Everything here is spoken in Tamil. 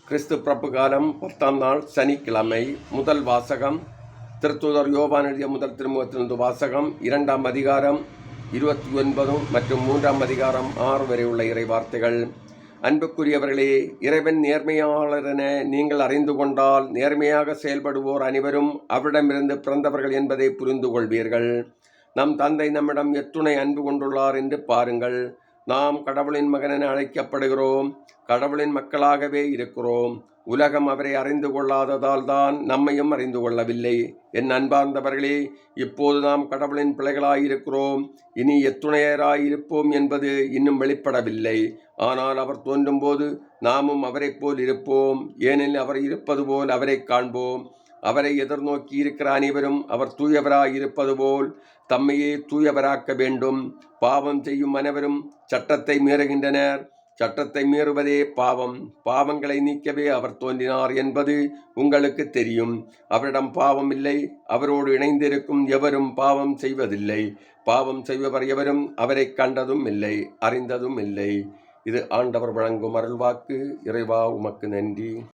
கிறிஸ்து பிறப்பு காலம் 10ஆம் நாள் சனிக்கிழமை. முதல் வாசகம் திருத்தூதர் யோவான் எழுதிய முதல் திருமுகத்திலிருந்து வாசகம். 2ஆம் அதிகாரம் 29 மற்றும் 3ஆம் அதிகாரம் 6 வரை உள்ள இறை வார்த்தைகள். அன்புக்குரியவர்களே, இறைவன் நேர்மையாளர் என நீங்கள் அறிந்து கொண்டால் நேர்மையாக செயல்படுவோர் அனைவரும் அவரிடமிருந்து பிறந்தவர்கள் என்பதை புரிந்து கொள்வீர்கள். நம் தந்தை நம்மிடம் எத்துணை அன்பு கொண்டுள்ளார் என்று பாருங்கள். நாம் கடவுளின் மகன் என அழைக்கப்படுகிறோம். கடவுளின் மக்களாகவே இருக்கிறோம். உலகம் அவரை அறிந்து கொள்ளாததால் தான் நம்மையும் அறிந்து கொள்ளவில்லை. என் அன்பார்ந்தவர்களே, இப்போது நாம் கடவுளின் பிள்ளைகளாயிருக்கிறோம். இனி எத்துணையராயிருப்போம் என்பது இன்னும் வெளிப்படவில்லை. ஆனால் அவர் தோன்றும் போது நாமும் அவரை போல் இருப்போம். ஏனெனில் அவர் இருப்பது போல் அவரை காண்போம். அவரை எதிர்நோக்கி இருக்கிற அனைவரும் அவர் தூயவராயிருப்பது போல் தம்மையே தூயவராக்க வேண்டும். பாவம் செய்யும் அனைவரும் சட்டத்தை மீறுகின்றனர். சட்டத்தை மீறுவதே பாவம். பாவங்களை நீக்கவே அவர் தோன்றினார் என்பது உங்களுக்கு தெரியும். அவரிடம் பாவம் இல்லை. அவரோடு இணைந்திருக்கும் எவரும் பாவம் செய்வதில்லை. பாவம் செய்பவர் எவரும் அவரை கண்டதும் இல்லை, அறிந்ததும் இல்லை. இது ஆண்டவர் வழங்கும் அருள்வாக்கு. இறைவா, உமக்கு நன்றி.